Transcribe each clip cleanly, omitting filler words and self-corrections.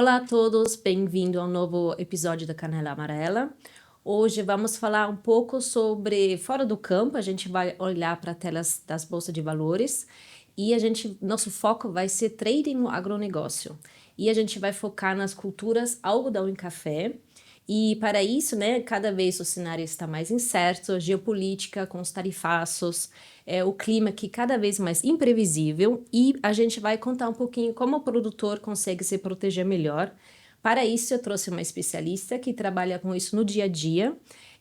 Olá a todos, bem-vindo ao novo episódio da Canela Amarela. Hoje vamos falar um pouco sobre fora do campo, a gente vai olhar para telas das bolsas de valores e nosso foco vai ser trading no agronegócio. E a gente vai focar nas culturas algodão e café. E para isso, né, cada vez o cenário está mais incerto, a geopolítica com os tarifaços, o clima que cada vez mais imprevisível e a gente vai contar um pouquinho como o produtor consegue se proteger melhor. Para isso, eu trouxe uma especialista que trabalha com isso no dia a dia,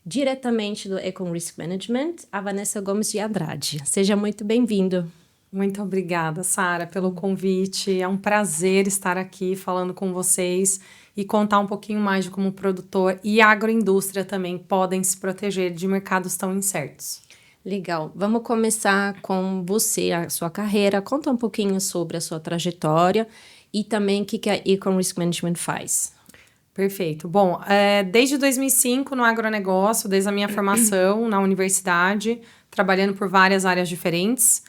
diretamente do Econ Risk Management, a Vanessa Gomes de Andrade. Seja muito bem-vindo. Muito obrigada, Sara, pelo convite. É um prazer estar aqui falando com vocês e contar um pouquinho mais de como o produtor e a agroindústria também podem se proteger de mercados tão incertos. Legal. Vamos começar com você, a sua carreira. Conta um pouquinho sobre a sua trajetória e também o que a Econ Risk Management faz. Perfeito. Bom, desde 2005 no agronegócio, desde a minha formação na universidade, trabalhando por várias áreas diferentes.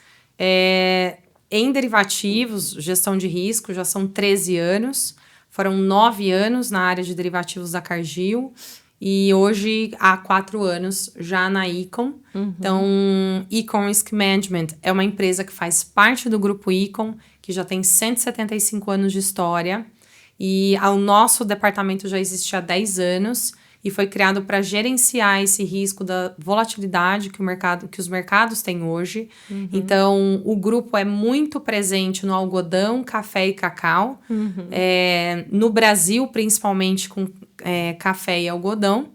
Em derivativos, gestão de risco, já são 13 anos. Foram 9 anos na área de derivativos da Cargill. E hoje, há 4 anos, já na Econ. Então, Econ Risk Management é uma empresa que faz parte do grupo Econ, que já tem 175 anos de história. E o nosso departamento já existe há 10 anos e foi criado para gerenciar esse risco da volatilidade que os mercados têm hoje. Então, o grupo é muito presente no algodão, café e cacau. No Brasil, principalmente com café e algodão.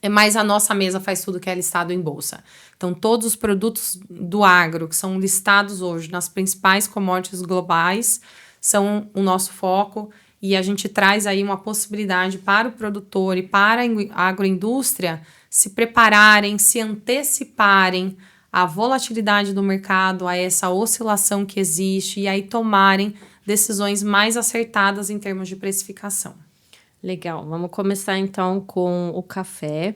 Mas a nossa mesa faz tudo que é listado em bolsa. Então, todos os produtos do agro que são listados hoje nas principais commodities globais são o nosso foco. E a gente traz aí uma possibilidade para o produtor e para a agroindústria se prepararem, se anteciparem à volatilidade do mercado, a essa oscilação que existe e aí tomarem decisões mais acertadas em termos de precificação. Legal, vamos começar então com o café.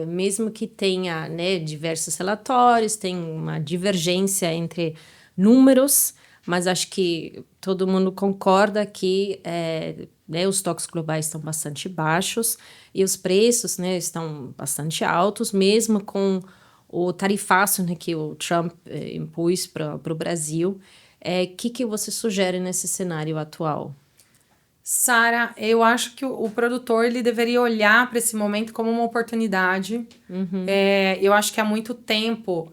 Mesmo que tenha, né, diversos relatórios, tem uma divergência entre números, mas acho que todo mundo concorda que os estoques globais estão bastante baixos e os preços, né, estão bastante altos, mesmo com o tarifaço, né, que o Trump impôs para o Brasil. Que você sugere nesse cenário atual? Sara, eu acho que o produtor ele deveria olhar para esse momento como uma oportunidade. Eu acho que há muito tempo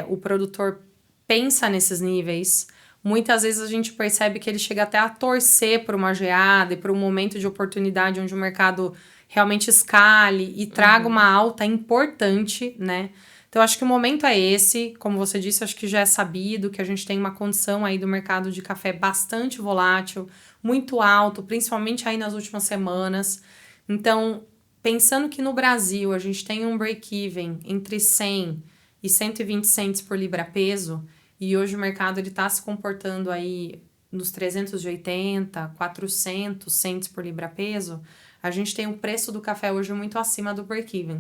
o produtor pensa nesses níveis. Muitas vezes a gente percebe que ele chega até a torcer por uma geada e por um momento de oportunidade onde o mercado realmente escale e traga uma alta importante, né? Então, eu acho que o momento é esse. Como você disse, acho que já é sabido que a gente tem uma condição aí do mercado de café bastante volátil, muito alto, principalmente aí nas últimas semanas. Então, pensando que no Brasil a gente tem um break-even entre 100 e 120 cents por libra-peso, e hoje o mercado está se comportando aí nos 380, 400 cents por libra-peso, a gente tem o preço do café hoje muito acima do break-even.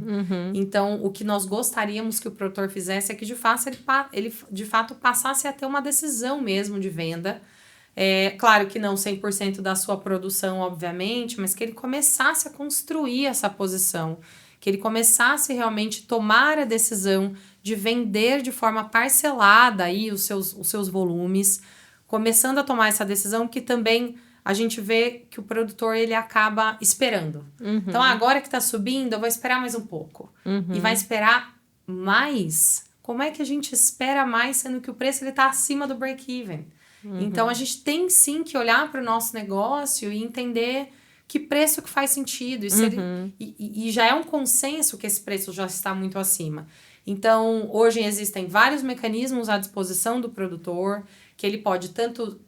Então, o que nós gostaríamos que o produtor fizesse é que, de fato, ele de fato passasse a ter uma decisão mesmo de venda. Claro que não 100% da sua produção, obviamente, mas que ele começasse a construir essa posição, que ele começasse realmente a tomar a decisão de vender de forma parcelada aí os seus volumes, começando a tomar essa decisão que também a gente vê que o produtor ele acaba esperando. Então, agora que está subindo, eu vou esperar mais um pouco. E vai esperar mais? Como é que a gente espera mais, sendo que o preço está acima do break-even? Então, a gente tem sim que olhar para o nosso negócio e entender que preço que faz sentido. E já é um consenso que esse preço já está muito acima. Então, hoje existem vários mecanismos à disposição do produtor, que ele pode tanto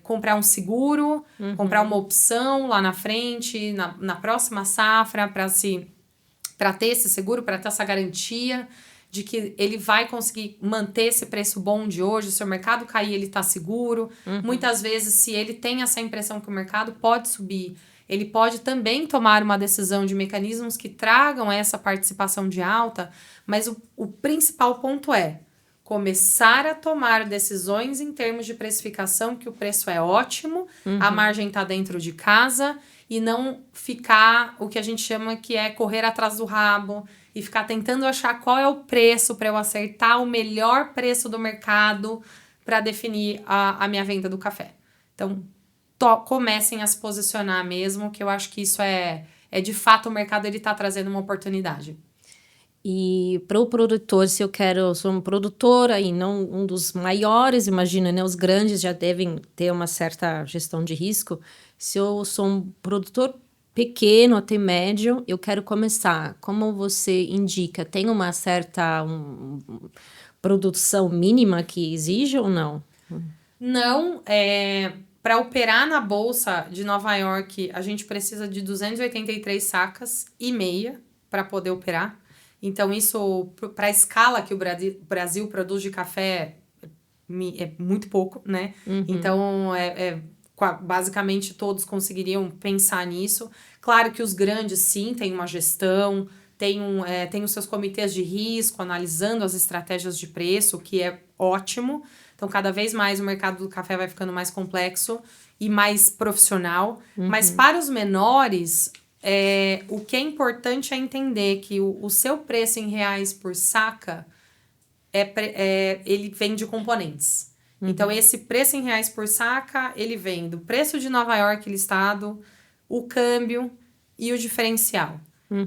comprar um seguro, comprar uma opção lá na frente, na próxima safra, para ter esse seguro, para ter essa garantia de que ele vai conseguir manter esse preço bom de hoje. Se o mercado cair, ele está seguro. Muitas vezes, se ele tem essa impressão que o mercado pode subir, ele pode também tomar uma decisão de mecanismos que tragam essa participação de alta, mas o principal ponto é: começar a tomar decisões em termos de precificação, que o preço é ótimo, a margem está dentro de casa, e não ficar o que a gente chama que é correr atrás do rabo e ficar tentando achar qual é o preço para eu acertar o melhor preço do mercado para definir a minha venda do café. Então, comecem a se posicionar mesmo, que eu acho que isso é de fato o mercado ele está trazendo uma oportunidade. E para o produtor, se eu sou um produtor aí, não um dos maiores, imagina, né? Os grandes já devem ter uma certa gestão de risco. Se eu sou um produtor pequeno até médio, eu quero começar. Como você indica, tem uma certa produção mínima que exige ou não? Não, para operar na Bolsa de Nova York, a gente precisa de 283 sacas e meia para poder operar. Então, isso, para a escala que o Brasil produz de café, é muito pouco, né? Então, basicamente, todos conseguiriam pensar nisso. Claro que os grandes, sim, têm uma gestão, tem os seus comitês de risco, analisando as estratégias de preço, o que é ótimo. Então, cada vez mais o mercado do café vai ficando mais complexo e mais profissional. Mas para os menores, o que é importante é entender que o seu preço em reais por saca, ele vem de componentes. Então, esse preço em reais por saca, ele vem do preço de Nova York listado, o câmbio e o diferencial.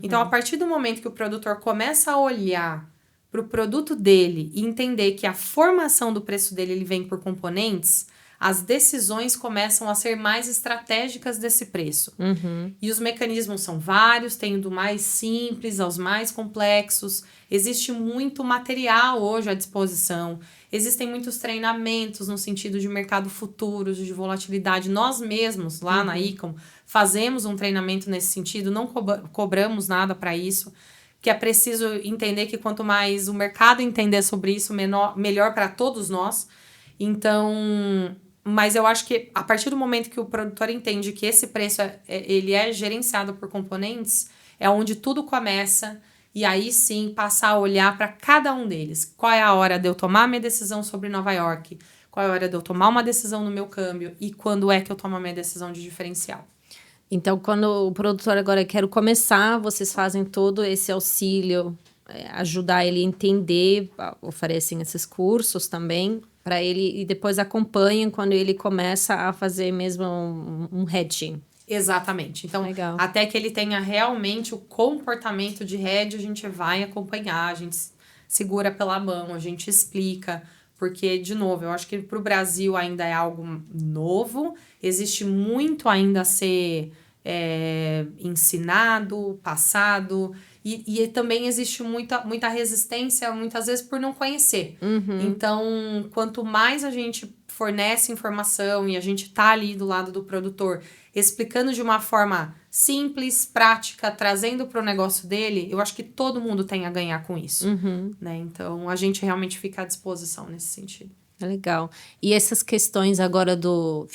Então, a partir do momento que o produtor começa a olhar para o produto dele e entender que a formação do preço dele ele vem por componentes, as decisões começam a ser mais estratégicas desse preço. E os mecanismos são vários, tem do mais simples aos mais complexos. Existe muito material hoje à disposição. Existem muitos treinamentos no sentido de mercado futuro, de volatilidade. Nós mesmos, lá na Econ, fazemos um treinamento nesse sentido, não cobramos nada para isso, que é preciso entender que quanto mais o mercado entender sobre isso, melhor para todos nós. Então, mas eu acho que a partir do momento que o produtor entende que esse preço ele é gerenciado por componentes, é onde tudo começa, e aí sim passar a olhar para cada um deles. Qual é a hora de eu tomar minha decisão sobre Nova York? Qual é a hora de eu tomar uma decisão no meu câmbio? E quando é que eu tomo a minha decisão de diferencial? Então, quando o produtor agora quer começar, vocês fazem todo esse auxílio, ajudar ele a entender, oferecem esses cursos também para ele e depois acompanham quando ele começa a fazer mesmo um hedging. Exatamente. Então, legal. Até que ele tenha realmente o comportamento de hedge, a gente vai acompanhar, a gente segura pela mão, a gente explica. Porque, de novo, eu acho que para o Brasil ainda é algo novo, existe muito ainda a ser ensinado, passado, e também existe muita resistência, muitas vezes, por não conhecer. Então, quanto mais a gente fornece informação e a gente tá ali do lado do produtor, explicando de uma forma simples, prática, trazendo para o negócio dele, eu acho que todo mundo tem a ganhar com isso. Né? Então, a gente realmente fica à disposição nesse sentido. É legal. E essas questões agora do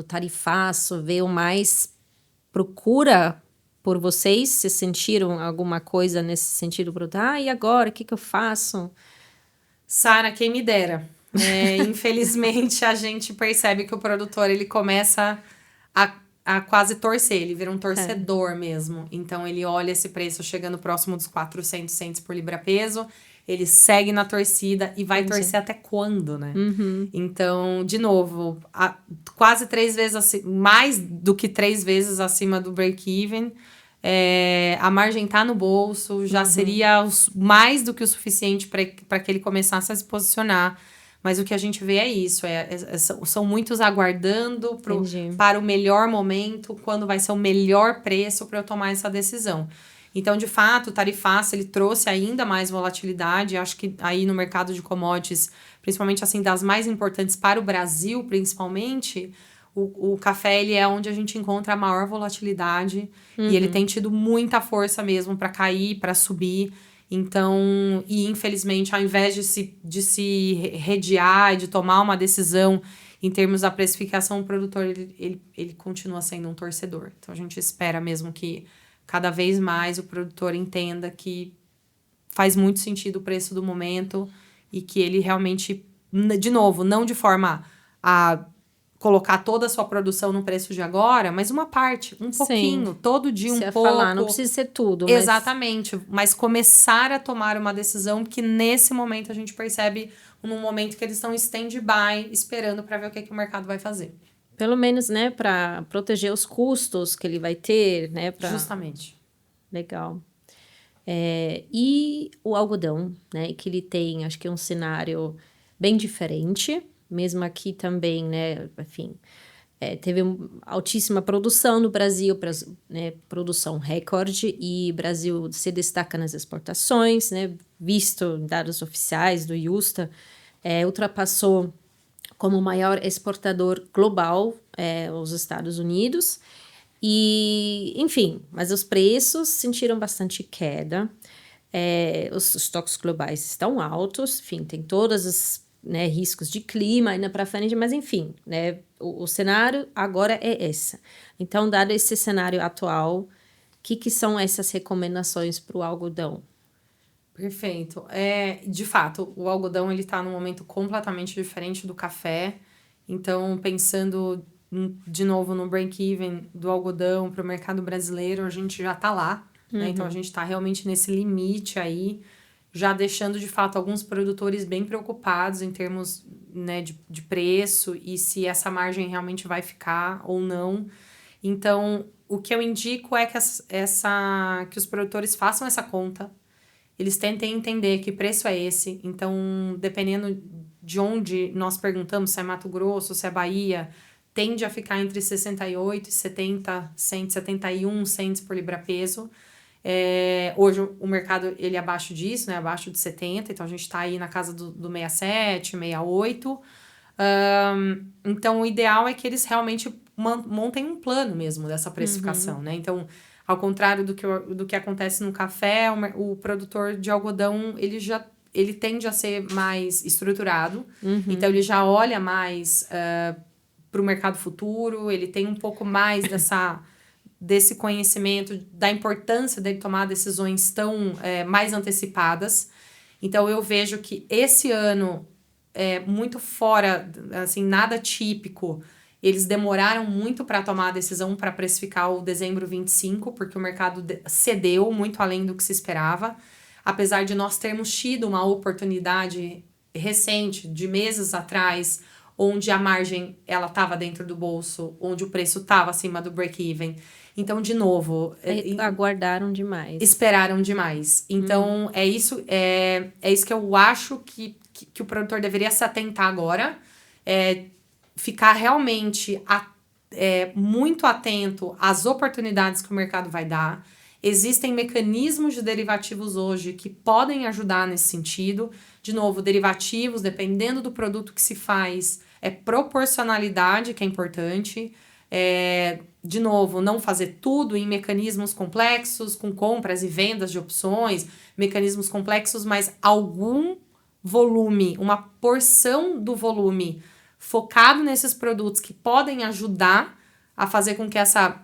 tarifaço, veio mais procura por vocês? Se sentiram alguma coisa nesse sentido? E agora? O que eu faço? Sara, quem me dera. Infelizmente, a gente percebe que o produtor ele começa a quase torcer, ele vira um torcedor mesmo. Então, ele olha esse preço chegando próximo dos 400 cents por libra-peso, ele segue na torcida e vai torcer até quando, né? Então, de novo, quase 3 vezes, mais do que 3 vezes acima do break-even, a margem tá no bolso, já seria mais do que o suficiente para que ele começasse a se posicionar. Mas o que a gente vê é isso, são muitos aguardando para o melhor momento, quando vai ser o melhor preço para eu tomar essa decisão. Então, de fato, o tarifaço, ele trouxe ainda mais volatilidade. Acho que aí no mercado de commodities, principalmente assim, das mais importantes para o Brasil, principalmente, o café ele é onde a gente encontra a maior volatilidade. E ele tem tido muita força mesmo para cair, para subir. Então, e infelizmente, ao invés de se redear, de tomar uma decisão em termos da precificação, o produtor ele continua sendo um torcedor. Então, a gente espera mesmo que cada vez mais o produtor entenda que faz muito sentido o preço do momento e que ele realmente, de novo, não de forma a colocar toda a sua produção no preço de agora, mas uma parte, um pouquinho, todo dia um pouco. Falar, não precisa ser tudo. Exatamente, mas começar a tomar uma decisão que nesse momento a gente percebe num momento que eles estão em stand-by, esperando para ver o que o mercado vai fazer. Pelo menos, né, para proteger os custos que ele vai ter, né? Justamente. Legal. E o algodão, né, que ele tem, acho que um cenário bem diferente, mesmo aqui também, né, enfim, teve altíssima produção no Brasil, né, produção recorde, e o Brasil se destaca nas exportações, né, visto dados oficiais do Iusta, ultrapassou como o maior exportador global os Estados Unidos. E, enfim, mas os preços sentiram bastante queda. Os estoques globais estão altos, enfim, tem todos os, né, riscos de clima ainda para frente, mas enfim, né, o cenário agora é esse. Então, dado esse cenário atual, o que são essas recomendações para o algodão? Perfeito. De fato, o algodão ele está num momento completamente diferente do café. Então, pensando de novo no break-even do algodão para o mercado brasileiro, a gente já está lá. Né? Então, a gente está realmente nesse limite aí, já deixando de fato alguns produtores bem preocupados em termos, né, de preço e se essa margem realmente vai ficar ou não. Então, o que eu indico é que que os produtores façam essa conta. Eles tentem entender que preço é esse. Então, dependendo de onde nós perguntamos, se é Mato Grosso, se é Bahia, tende a ficar entre 68 e 70 cents, 71 cents por libra-peso. Hoje o mercado ele é abaixo disso, né? Abaixo de 70, então a gente está aí na casa do 67, 68. Então, o ideal é que eles realmente montem um plano mesmo dessa precificação, né? Então, ao contrário do que acontece no café, o produtor de algodão, ele tende a ser mais estruturado. Então, ele já olha mais para o mercado futuro, ele tem um pouco mais desse conhecimento, da importância dele tomar decisões tão mais antecipadas. Então, eu vejo que esse ano, muito fora, assim, nada típico, eles demoraram muito para tomar a decisão para precificar o dezembro 25, porque o mercado cedeu muito além do que se esperava. Apesar de nós termos tido uma oportunidade recente, de meses atrás, onde a margem ela estava dentro do bolso, onde o preço estava acima do break-even. Então, de novo... Aguardaram demais. Esperaram demais. Então, é isso que eu acho que o produtor deveria se atentar agora. Ficar realmente muito atento às oportunidades que o mercado vai dar. Existem mecanismos de derivativos hoje que podem ajudar nesse sentido. De novo, derivativos, dependendo do produto que se faz, proporcionalidade que é importante. De novo, não fazer tudo em mecanismos complexos, com compras e vendas de opções, mecanismos complexos, mas algum volume, uma porção do volume focado nesses produtos que podem ajudar a fazer com que essa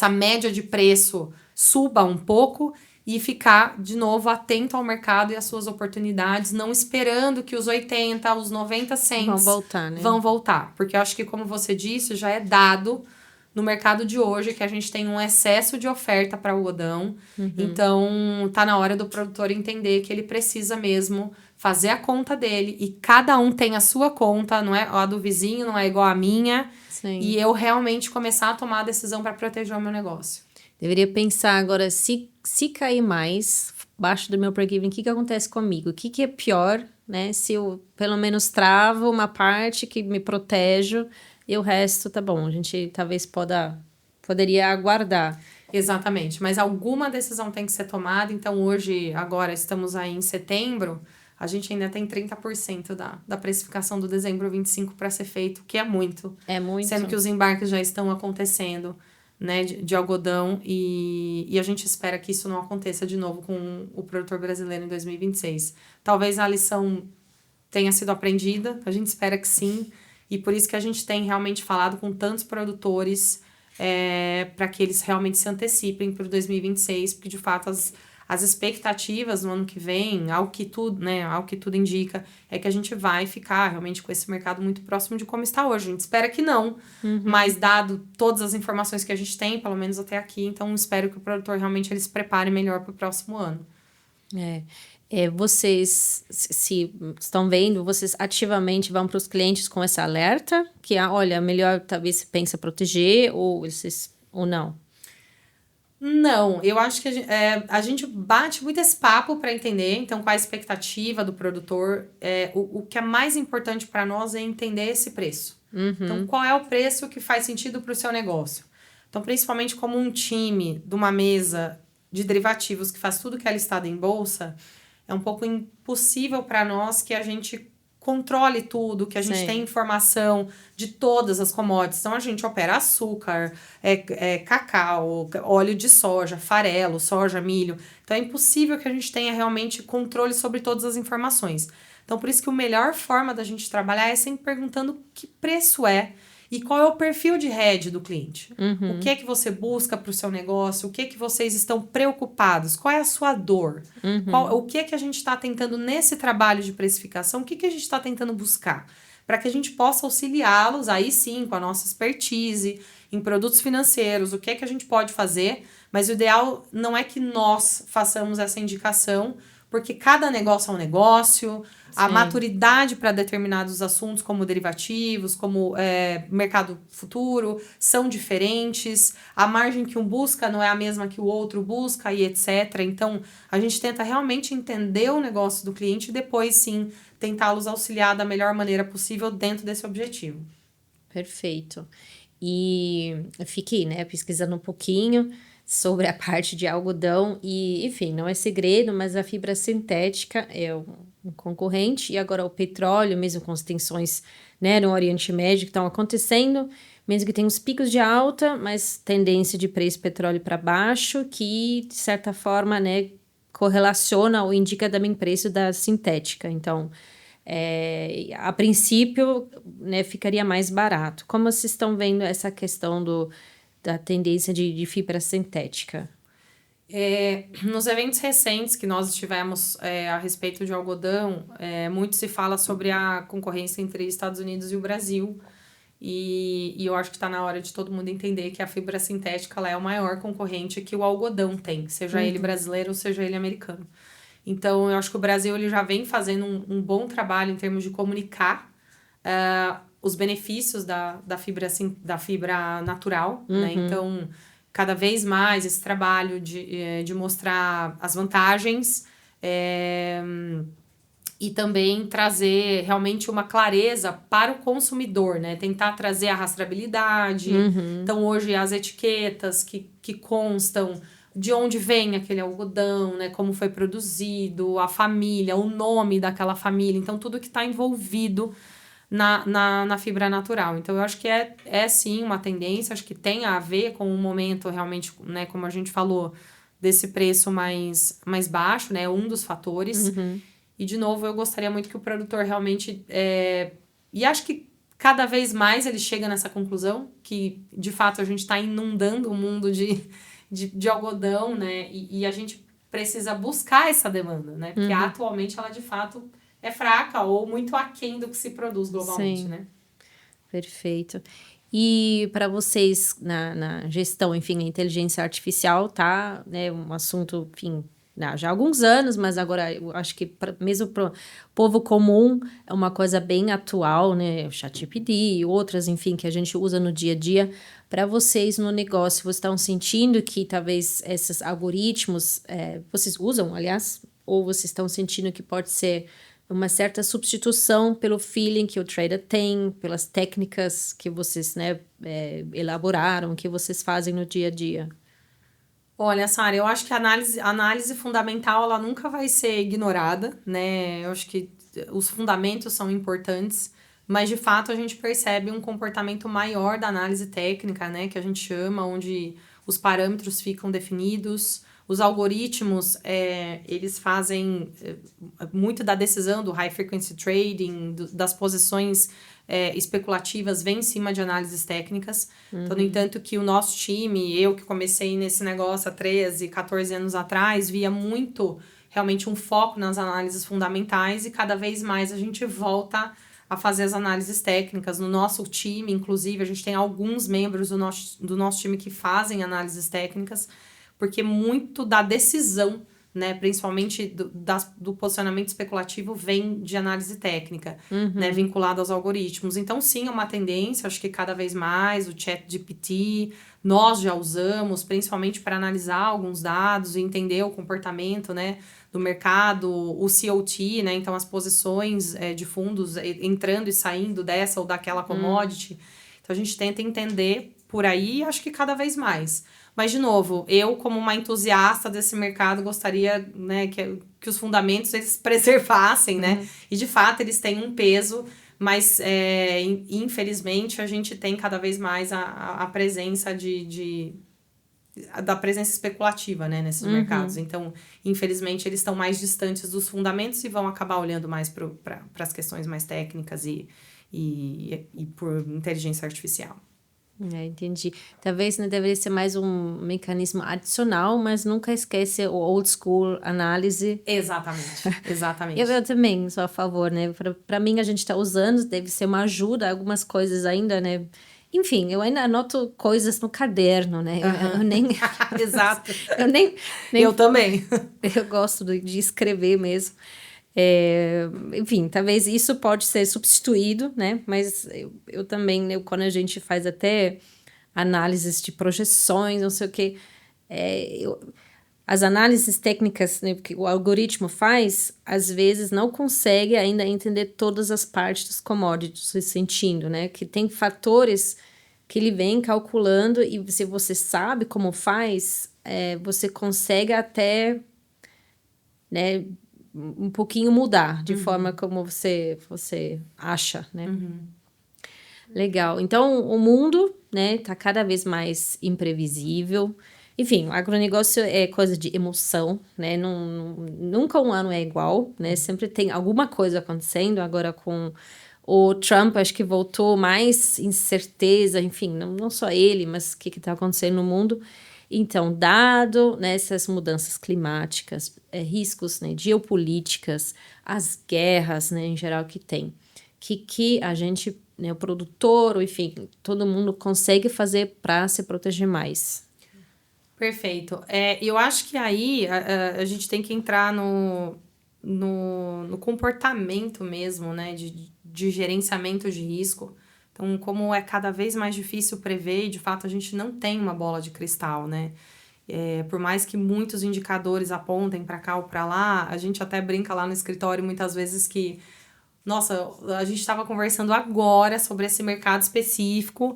média de preço suba um pouco e ficar, de novo, atento ao mercado e às suas oportunidades, não esperando que os 80, os 90 cents vão voltar, né? Vão voltar. Porque eu acho que, como você disse, já é dado no mercado de hoje que a gente tem um excesso de oferta para o algodão. Então, tá na hora do produtor entender que ele precisa mesmo fazer a conta dele e cada um tem a sua conta, não é a do vizinho, não é igual a minha. Sim. E eu realmente começar a tomar a decisão para proteger o meu negócio. Deveria pensar agora, se cair mais abaixo do meu break-even, o que acontece comigo? O que é pior, né? Se eu, pelo menos, travo uma parte que me protejo e o resto, tá bom, a gente talvez poderia aguardar. Exatamente, mas alguma decisão tem que ser tomada. Então, hoje, agora, estamos aí em setembro, a gente ainda tem 30% da precificação do dezembro 25 para ser feito, que é muito. É muito. Sendo que os embarques já estão acontecendo, né, de algodão, e a gente espera que isso não aconteça de novo com o produtor brasileiro em 2026. Talvez a lição tenha sido aprendida, a gente espera que sim, e por isso que a gente tem realmente falado com tantos produtores para que eles realmente se antecipem para o 2026, porque de fato As expectativas no ano que vem, ao que tudo indica, é que a gente vai ficar realmente com esse mercado muito próximo de como está hoje. A gente espera que não, mas dado todas as informações que a gente tem, pelo menos até aqui, então espero que o produtor realmente ele se prepare melhor para o próximo ano. Vocês, se estão vendo, vocês ativamente vão para os clientes com esse alerta, que, olha, melhor talvez pensa proteger, ou não? Não, eu acho que a gente bate muito esse papo para entender, então, qual a expectativa do produtor. O que é mais importante para nós é entender esse preço. Então, qual é o preço que faz sentido para o seu negócio? Então, principalmente como um time de uma mesa de derivativos que faz tudo que é listado em bolsa, é um pouco impossível para nós que a gente controle tudo, que a gente tenha informação de todas as commodities. Então, a gente opera açúcar, cacau, óleo de soja, farelo, soja, milho. Então, é impossível que a gente tenha realmente controle sobre todas as informações. Então, por isso que a melhor forma da gente trabalhar é sempre perguntando que preço é e qual é o perfil de hedge do cliente. O que é que você busca para o seu negócio? O que é que vocês estão preocupados? Qual é a sua dor? O que é que a gente está tentando nesse trabalho de precificação? O que a gente está tentando buscar? Para que a gente possa auxiliá-los, aí sim, com a nossa expertise, em produtos financeiros, o que é que a gente pode fazer. Mas o ideal não é que nós façamos essa indicação, porque cada negócio é um negócio, a maturidade para determinados assuntos, como derivativos, como mercado futuro, são diferentes, a margem que um busca não é a mesma que o outro busca e etc. Então, a gente tenta realmente entender o negócio do cliente e depois, sim, tentá-los auxiliar da melhor maneira possível dentro desse objetivo. Perfeito. E eu fiquei, pesquisando um pouquinho sobre a parte de algodão e, enfim, não é segredo, mas a fibra sintética é um concorrente e agora o petróleo, mesmo com as tensões, no Oriente Médio que estão acontecendo, mesmo que tem uns picos de alta, mas tendência de preço do petróleo para baixo, que, de certa forma, correlaciona ou indica também preço da sintética. Então, a princípio, ficaria mais barato. Como vocês estão vendo essa questão da tendência de fibra sintética? Nos eventos recentes que nós tivemos a respeito de algodão, muito se fala sobre a concorrência entre Estados Unidos e o Brasil. E eu acho que está na hora de todo mundo entender que a fibra sintética ela é o maior concorrente que o algodão tem, seja ele brasileiro ou seja ele americano. Então, eu acho que o Brasil ele já vem fazendo um bom trabalho em termos de comunicar os benefícios da fibra natural, né? Então, cada vez mais esse trabalho de mostrar as vantagens e também trazer realmente uma clareza para o consumidor, né? Tentar trazer a rastreabilidade. Então, hoje, as etiquetas que constam de onde vem aquele algodão, né? Como foi produzido, a família, o nome daquela família. Então, tudo que está envolvido na fibra natural. Então, eu acho que é sim uma tendência, acho que tem a ver com o momento realmente, né? Como a gente falou, desse preço mais baixo, né? Um dos fatores. E, de novo, eu gostaria muito que o produtor realmente... E acho que cada vez mais ele chega nessa conclusão, que, de fato, a gente está inundando o mundo de algodão, né? E a gente precisa buscar essa demanda, né? Porque atualmente ela, de fato, é fraca ou muito aquém do que se produz globalmente, né? Perfeito. E para vocês, na gestão, enfim, a inteligência artificial tá, um assunto, enfim, já há alguns anos, mas agora eu acho que mesmo para o povo comum é uma coisa bem atual, né? O ChatGPT e outras, enfim, que a gente usa no dia a dia. Para vocês no negócio, vocês estão sentindo que talvez esses algoritmos, vocês usam, aliás, ou vocês estão sentindo que pode ser uma certa substituição pelo feeling que o trader tem, pelas técnicas que vocês elaboraram, que vocês fazem no dia a dia? Olha, Sara, eu acho que a análise fundamental ela nunca vai ser ignorada, né? Eu acho que os fundamentos são importantes, mas de fato a gente percebe um comportamento maior da análise técnica, né? Que a gente chama, onde os parâmetros ficam definidos, Os algoritmos, eles fazem muito da decisão do high frequency trading, das posições especulativas, vem em cima de análises técnicas. Então, no entanto, que o nosso time, eu que comecei nesse negócio há 13, 14 anos atrás, via muito, realmente, um foco nas análises fundamentais e cada vez mais a gente volta a fazer as análises técnicas. No nosso time, inclusive, a gente tem alguns membros do nosso time que fazem análises técnicas, porque muito da decisão, né, principalmente do posicionamento especulativo, vem de análise técnica, né, vinculado aos algoritmos. Então, sim, é uma tendência, acho que cada vez mais, o ChatGPT, nós já usamos, principalmente para analisar alguns dados e entender o comportamento, né, do mercado, o COT, né, então as posições de fundos entrando e saindo dessa ou daquela commodity. Então, a gente tenta entender por aí, acho que cada vez mais. Mas, de novo, eu, como uma entusiasta desse mercado, gostaria, né, que os fundamentos eles preservassem, né? E, de fato, eles têm um peso, mas, infelizmente, a gente tem cada vez mais a presença da presença especulativa, né, nesses mercados. Então, infelizmente, eles estão mais distantes dos fundamentos e vão acabar olhando mais para as questões mais técnicas e por inteligência artificial. Entendi. Talvez né, deveria ser mais um mecanismo adicional, mas nunca esquece o old school análise. Exatamente, exatamente. Eu também sou a favor, né? Para mim, a gente está usando, deve ser uma ajuda, algumas coisas ainda, né? Enfim, eu ainda anoto coisas no caderno, né? Eu nem... Exato. Eu também. Eu gosto de escrever mesmo. Enfim, talvez isso pode ser substituído, né? Mas eu também, né, quando a gente faz até análises de projeções, não sei o quê, as análises técnicas, né, que o algoritmo faz, às vezes não consegue ainda entender todas as partes dos commodities, sentindo, né? Que tem fatores que ele vem calculando e se você sabe como faz, você consegue até, né, um pouquinho mudar de forma como você acha, né? Legal. Então, o mundo, né, tá cada vez mais imprevisível. Enfim, o agronegócio é coisa de emoção, né? Nunca um ano é igual, né? Sempre tem alguma coisa acontecendo. Agora com o Trump, acho que voltou mais incerteza, enfim, não só ele, mas o que está acontecendo no mundo. Então, dado né, essas mudanças climáticas, riscos né, geopolíticas, as guerras né, em geral que tem, que a gente, né, o produtor, enfim, todo mundo consegue fazer para se proteger mais? Perfeito. Eu acho que aí a gente tem que entrar no comportamento mesmo, né, de gerenciamento de risco. Então, como é cada vez mais difícil prever, e de fato a gente não tem uma bola de cristal, né? Por mais que muitos indicadores apontem para cá ou para lá, a gente até brinca lá no escritório muitas vezes que, nossa, a gente estava conversando agora sobre esse mercado específico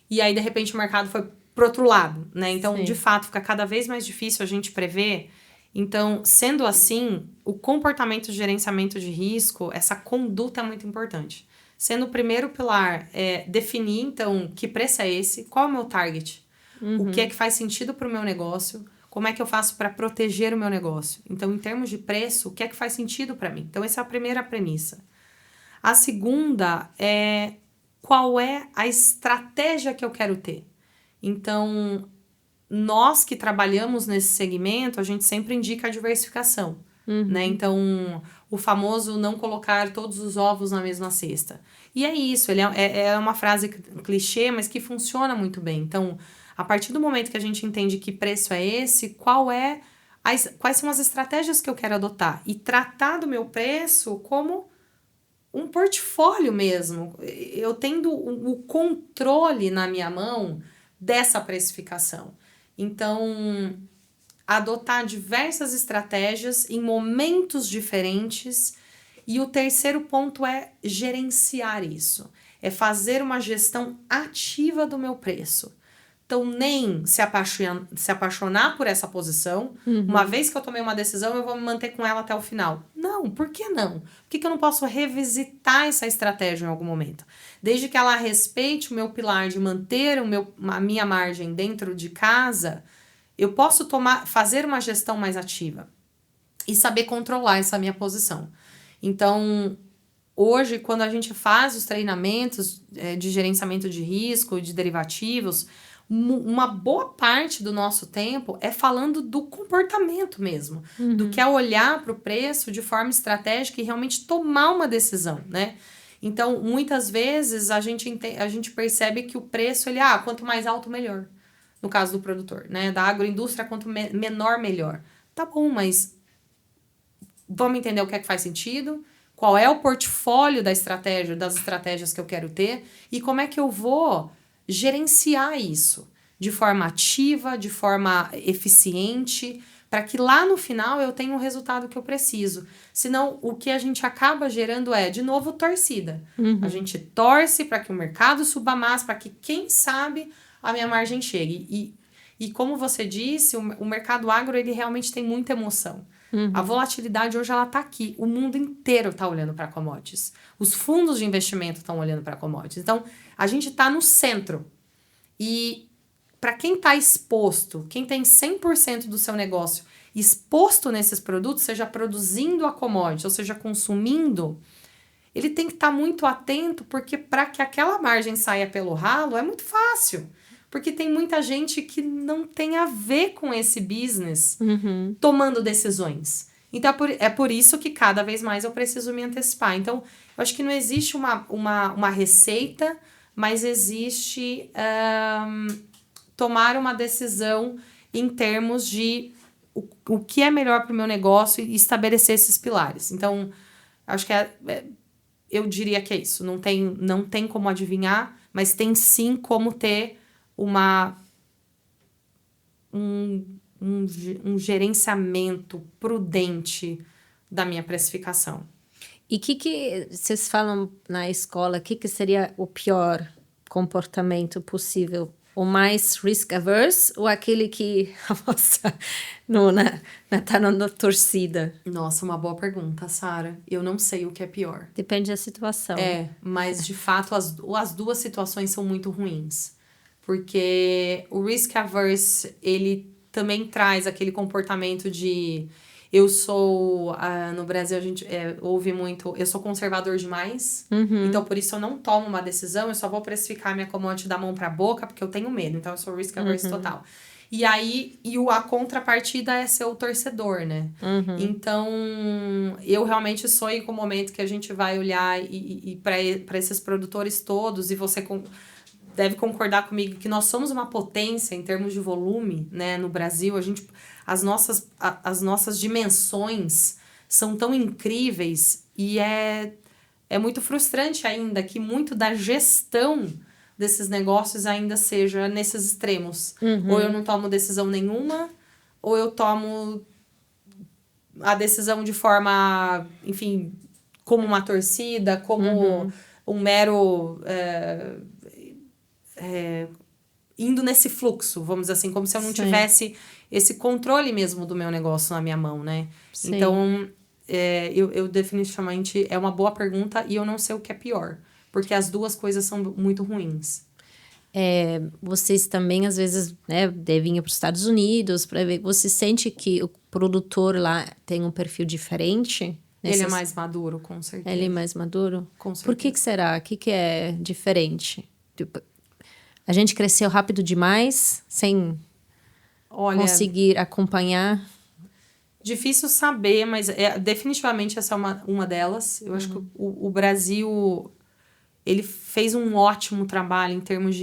e aí de repente o mercado foi pro outro lado, né? Então, de fato, fica cada vez mais difícil a gente prever. Então, sendo assim, o comportamento de gerenciamento de risco, essa conduta é muito importante. Sendo o primeiro pilar, definir, então, que preço é esse, qual é o meu target, o que é que faz sentido para o meu negócio, como é que eu faço para proteger o meu negócio. Então, em termos de preço, o que é que faz sentido para mim? Então, essa é a primeira premissa. A segunda é qual é a estratégia que eu quero ter. Então, nós que trabalhamos nesse segmento, a gente sempre indica a diversificação, né? Então, o famoso não colocar todos os ovos na mesma cesta. E é isso, ele é uma frase clichê, mas que funciona muito bem. Então, a partir do momento que a gente entende que preço é esse, quais são as estratégias que eu quero adotar? E tratar do meu preço como um portfólio mesmo. Eu tendo o controle na minha mão dessa precificação. Então, adotar diversas estratégias em momentos diferentes. E o terceiro ponto é gerenciar isso. É fazer uma gestão ativa do meu preço. Então, nem se apaixonar por essa posição. Uma vez que eu tomei uma decisão, eu vou me manter com ela até o final. Não, por que não? Por que eu não posso revisitar essa estratégia em algum momento? Desde que ela respeite o meu pilar de manter a minha margem dentro de casa, eu posso fazer uma gestão mais ativa e saber controlar essa minha posição. Então, hoje, quando a gente faz os treinamentos de gerenciamento de risco, de derivativos, uma boa parte do nosso tempo é falando do comportamento mesmo, do que é olhar para o preço de forma estratégica e realmente tomar uma decisão, né? Então, muitas vezes, a gente percebe que o preço, quanto mais alto, melhor. No caso do produtor, né? Da agroindústria, quanto menor, melhor. Tá bom, mas vamos entender o que é que faz sentido, qual é o portfólio das estratégias que eu quero ter e como é que eu vou gerenciar isso de forma ativa, de forma eficiente, para que lá no final eu tenha o resultado que eu preciso. Senão, o que a gente acaba gerando de novo, torcida. A gente torce para que o mercado suba mais, para que, quem sabe, a minha margem chegue. E como você disse, o mercado agro, ele realmente tem muita emoção. A volatilidade hoje, ela tá aqui. O mundo inteiro tá olhando para commodities. Os fundos de investimento estão olhando para commodities. Então, a gente tá no centro. E para quem tá exposto, quem tem 100% do seu negócio exposto nesses produtos, seja produzindo a commodity, ou seja, consumindo, ele tem que estar muito atento, porque para que aquela margem saia pelo ralo é muito fácil. Porque tem muita gente que não tem a ver com esse business tomando decisões. Então, é por isso que cada vez mais eu preciso me antecipar. Então, eu acho que não existe uma receita, mas existe tomar uma decisão em termos de o que é melhor para o meu negócio e estabelecer esses pilares. Então, acho que eu diria que é isso. Não tem como adivinhar, mas tem sim como ter um gerenciamento prudente da minha precificação. E que vocês falam na escola, que seria o pior comportamento possível? O mais risk-averse ou aquele que tá na torcida? Nossa, uma boa pergunta, Sara. Eu não sei o que é pior. Depende da situação. Mas de fato as duas situações são muito ruins. Porque o risk-averse, ele também traz aquele comportamento de... Eu sou... no Brasil, a gente ouve muito... Eu sou conservador demais. Então, por isso, eu não tomo uma decisão. Eu só vou precificar minha commodity da mão pra boca, porque eu tenho medo. Então, eu sou risk-averse total. E aí, a contrapartida é ser o torcedor, né? Então, eu realmente sonho com o momento que a gente vai olhar e para esses produtores todos, e você deve concordar comigo que nós somos uma potência em termos de volume, né? No Brasil, as nossas dimensões são tão incríveis e é muito frustrante ainda que muito da gestão desses negócios ainda seja nesses extremos. Ou eu não tomo decisão nenhuma, ou eu tomo a decisão de forma, enfim, como uma torcida, como um mero... indo nesse fluxo, vamos dizer assim, como se eu não tivesse esse controle mesmo do meu negócio na minha mão, né? Sim. Então, eu definitivamente, é uma boa pergunta e eu não sei o que é pior, porque as duas coisas são muito ruins. Vocês também, às vezes, né, devem ir para os Estados Unidos para ver. Você sente que o produtor lá tem um perfil diferente? Ele é mais maduro, com certeza. Ele é mais maduro? Com certeza. Por que será? O que é diferente? Tipo, a gente cresceu rápido demais, sem conseguir acompanhar? Difícil saber, mas definitivamente essa é uma delas. Eu acho que o Brasil, ele fez um ótimo trabalho em termos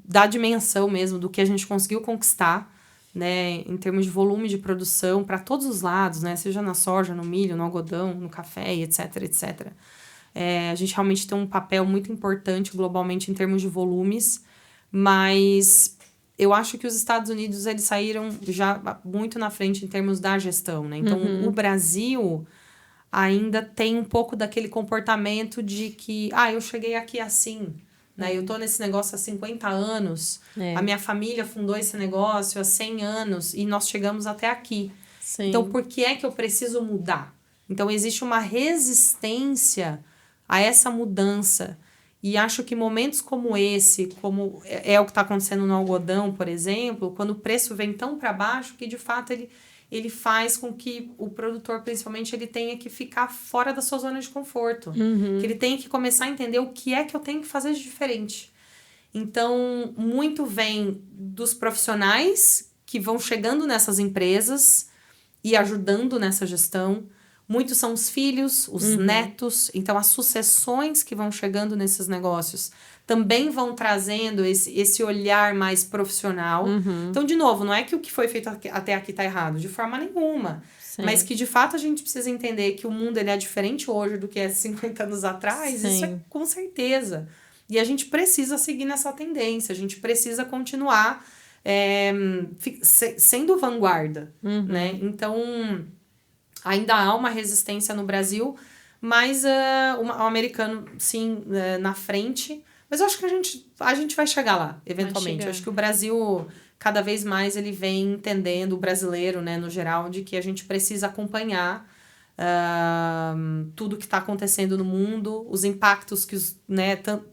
da dimensão mesmo, do que a gente conseguiu conquistar, né? Em termos de volume de produção, para todos os lados, né? Seja na soja, no milho, no algodão, no café, etc, etc. A gente realmente tem um papel muito importante globalmente em termos de volumes, mas eu acho que os Estados Unidos, eles saíram já muito na frente em termos da gestão, né? Então, o Brasil ainda tem um pouco daquele comportamento de que, eu cheguei aqui assim, né? Eu tô nesse negócio há 50 anos, a minha família fundou esse negócio há 100 anos e nós chegamos até aqui. Sim. Então, por que é que eu preciso mudar? Então, existe uma resistência a essa mudança. E acho que momentos como esse, como é o que está acontecendo no algodão, por exemplo, quando o preço vem tão para baixo que, de fato, ele faz com que o produtor, principalmente, ele tenha que ficar fora da sua zona de conforto. Que ele tenha que começar a entender o que é que eu tenho que fazer de diferente. Então, muito vem dos profissionais que vão chegando nessas empresas e ajudando nessa gestão. Muitos são os filhos, os netos. Então, as sucessões que vão chegando nesses negócios também vão trazendo esse olhar mais profissional. Então, de novo, não é que o que foi feito até aqui está errado, de forma nenhuma. Sim. Mas que, de fato, a gente precisa entender que o mundo ele é diferente hoje do que é 50 anos atrás. Sim. Isso é com certeza. E a gente precisa seguir nessa tendência. A gente precisa continuar sendo vanguarda, né? Então, ainda há uma resistência no Brasil, mas o americano, sim, na frente. Mas eu acho que a gente vai chegar lá, eventualmente. Eu acho que o Brasil, cada vez mais, ele vem entendendo, o brasileiro, né, no geral, de que a gente precisa acompanhar tudo que está acontecendo no mundo, os impactos que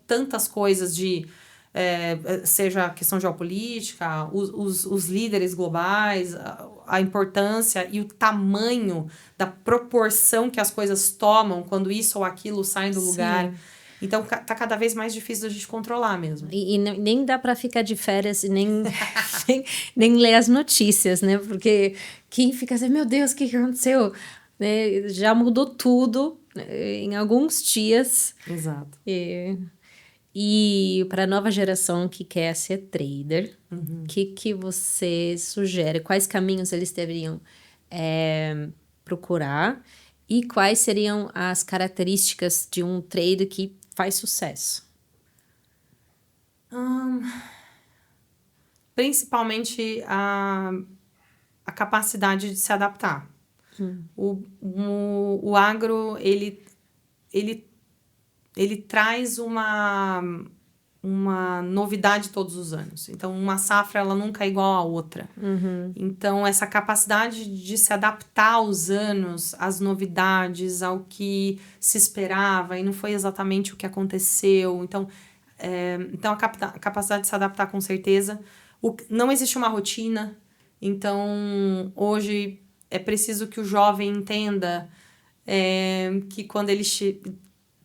tantas coisas seja a questão geopolítica, os líderes globais, a importância e o tamanho da proporção que as coisas tomam quando isso ou aquilo sai do lugar. Então, tá cada vez mais difícil da gente controlar mesmo. E nem dá para ficar de férias e nem ler as notícias, né? Porque quem fica assim, meu Deus, o que aconteceu? Né? Já mudou tudo em alguns dias. Exato. E para a nova geração que quer ser trader, que você sugere? Quais caminhos eles deveriam procurar? E quais seriam as características de um trader que faz sucesso? Principalmente a capacidade de se adaptar. O agro, ele traz uma novidade todos os anos. Então, uma safra, ela nunca é igual à outra. Então, essa capacidade de se adaptar aos anos, às novidades, ao que se esperava, e não foi exatamente o que aconteceu. Então a capacidade de se adaptar, com certeza. Não existe uma rotina. Então, hoje, é preciso que o jovem entenda que quando ele...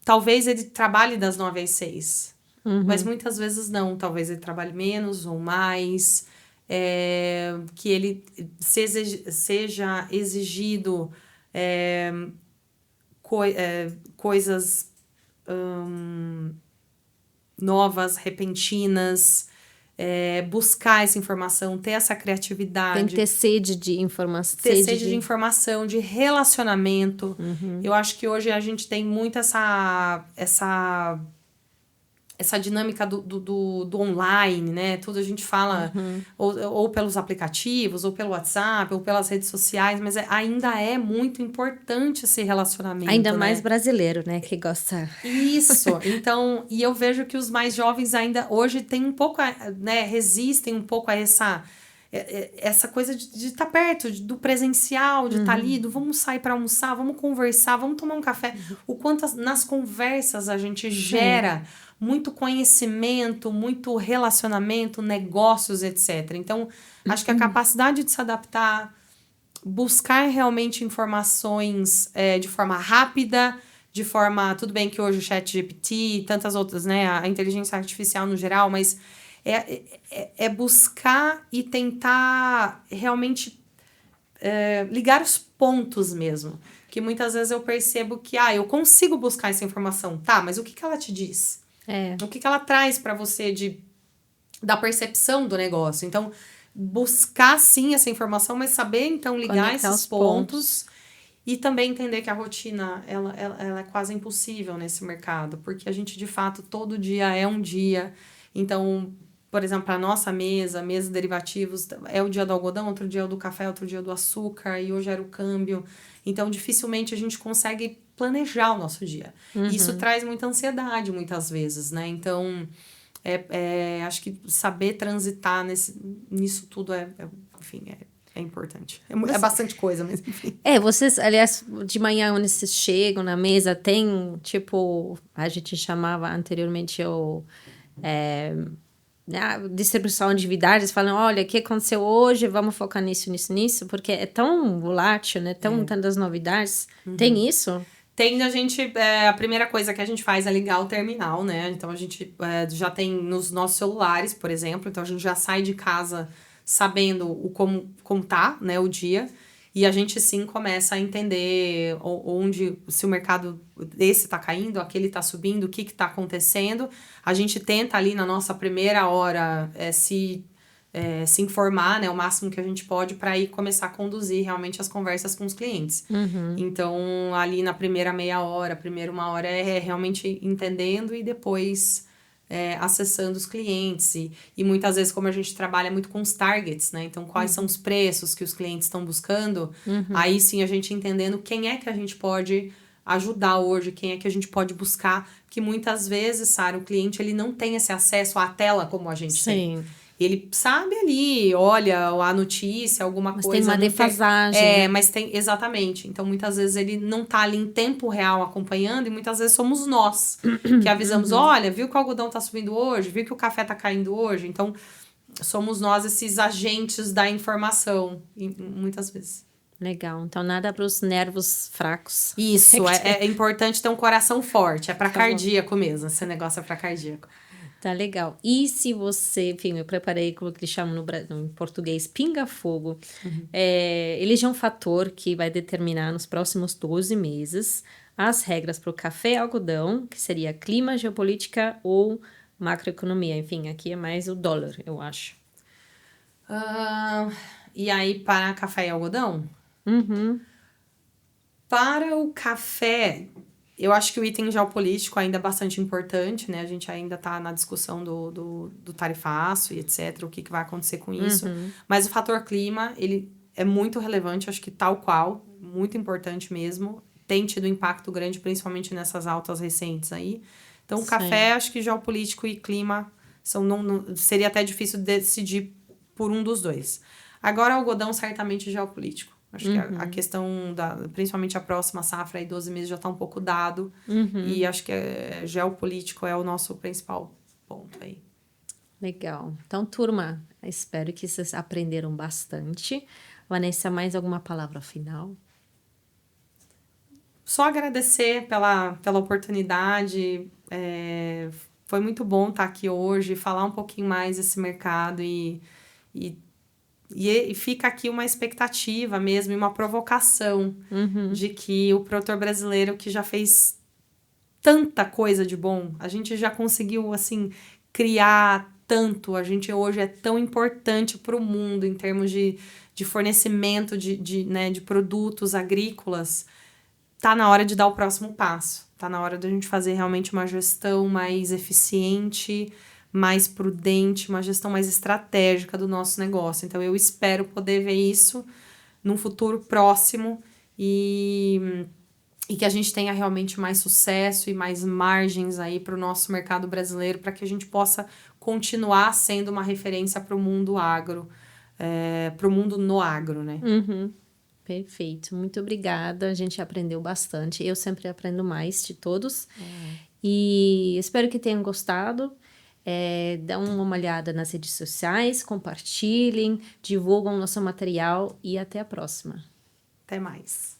Talvez ele trabalhe das 9 às 6. Mas muitas vezes não. Talvez ele trabalhe menos ou mais. Que ele seja exigido coisas novas, repentinas. Buscar essa informação, ter essa criatividade. Tem que ter sede de informação. Ter sede de informação, de relacionamento. Eu acho que hoje a gente tem muito essa dinâmica do online, né? Tudo a gente fala ou pelos aplicativos, ou pelo WhatsApp, ou pelas redes sociais, mas ainda é muito importante esse relacionamento. Ainda mais brasileiro, né? Que gosta. Isso. Então, e eu vejo que os mais jovens ainda hoje têm um pouco, né? Resistem um pouco a essa coisa de estar perto, do presencial, de estar ali, vamos sair para almoçar, vamos conversar, vamos tomar um café. O quanto nas conversas a gente gera muito conhecimento, muito relacionamento, negócios, etc. Então, acho que a capacidade de se adaptar, buscar realmente informações de forma rápida, de forma... Tudo bem que hoje o ChatGPT e tantas outras, né? A inteligência artificial no geral, mas é buscar e tentar realmente ligar os pontos mesmo. Que muitas vezes eu percebo que eu consigo buscar essa informação. Tá, mas o que ela te diz? O que ela traz para você da percepção do negócio? Então, buscar sim essa informação, mas saber então ligar esses pontos e também entender que a rotina ela é quase impossível nesse mercado, porque a gente de fato todo dia é um dia. Então, por exemplo, a nossa mesa de derivativos, é o dia do algodão, outro dia é o do café, outro dia é o do açúcar, e hoje era o câmbio. Então, dificilmente a gente consegue planejar o nosso dia. Isso traz muita ansiedade, muitas vezes, né? Então, acho que saber transitar nisso tudo enfim, é importante. É bastante coisa, mas enfim. Vocês, aliás, de manhã, quando vocês chegam na mesa, tem, tipo, a gente chamava anteriormente a distribuição de atividades, falam, olha, o que aconteceu hoje, vamos focar nisso, porque é tão volátil, né? Tantas novidades. Tem isso? Tem, a primeira coisa que a gente faz é ligar o terminal, né? Então, a gente já tem nos nossos celulares, por exemplo. Então, a gente já sai de casa sabendo como tá, né, o dia. E a gente, sim, começa a entender se o mercado desse tá caindo, aquele tá subindo, o que tá acontecendo. A gente tenta ali na nossa primeira hora se informar, né, o máximo que a gente pode para ir começar a conduzir realmente as conversas com os clientes. Então, ali na primeira meia hora, primeira uma hora é realmente entendendo e depois acessando os clientes. E muitas vezes, como a gente trabalha muito com os targets, né, então quais são os preços que os clientes estão buscando, aí sim a gente entendendo quem é que a gente pode ajudar hoje, quem é que a gente pode buscar, porque muitas vezes, Sara, o cliente ele não tem esse acesso à tela como a gente tem. Ele sabe ali, olha a notícia, alguma coisa. Mas tem uma defasagem. Mas tem, exatamente. Então, muitas vezes ele não tá ali em tempo real acompanhando e muitas vezes somos nós que avisamos, olha, viu que o algodão tá subindo hoje? Viu que o café tá caindo hoje? Então, somos nós esses agentes da informação, muitas vezes. Legal. Então, nada para os nervos fracos. Isso, é importante ter um coração forte. É para cardíaco mesmo. Esse negócio é para cardíaco. Tá legal. E se você, enfim, eu preparei como que eles chamam em português, pinga-fogo. Elege um fator que vai determinar nos próximos 12 meses as regras para o café e algodão, que seria clima, geopolítica ou macroeconomia. Enfim, aqui é mais o dólar, eu acho. E aí, para café e algodão? Para o café, eu acho que o item geopolítico ainda é bastante importante, né? A gente ainda está na discussão do tarifaço e etc., o que vai acontecer com isso. Mas o fator clima, ele é muito relevante, acho que tal qual, muito importante mesmo. Tem tido impacto grande, principalmente nessas altas recentes aí. Então, o café, acho que geopolítico e clima seria até difícil decidir por um dos dois. Agora, o algodão, certamente geopolítico. Acho que a questão, principalmente a próxima safra, aí 12 meses já está um pouco dado. E acho que geopolítico é o nosso principal ponto aí. Legal. Então, turma, espero que vocês aprenderam bastante. Vanessa, mais alguma palavra final? Só agradecer pela oportunidade. Foi muito bom estar aqui hoje, falar um pouquinho mais desse mercado e fica aqui uma expectativa mesmo, e uma provocação de que o produtor brasileiro que já fez tanta coisa de bom, a gente já conseguiu, assim, criar tanto, a gente hoje é tão importante para o mundo em termos de fornecimento de produtos agrícolas, tá na hora de dar o próximo passo, tá na hora da gente fazer realmente uma gestão mais eficiente, mais prudente, uma gestão mais estratégica do nosso negócio. Então, eu espero poder ver isso num futuro próximo e que a gente tenha realmente mais sucesso e mais margens aí para o nosso mercado brasileiro, para que a gente possa continuar sendo uma referência para o mundo agro, para o mundo no agro, né? Perfeito. Muito obrigada. A gente aprendeu bastante. Eu sempre aprendo mais de todos. E espero que tenham gostado. Dá uma olhada nas redes sociais, compartilhem, divulgam nosso material e até a próxima. Até mais.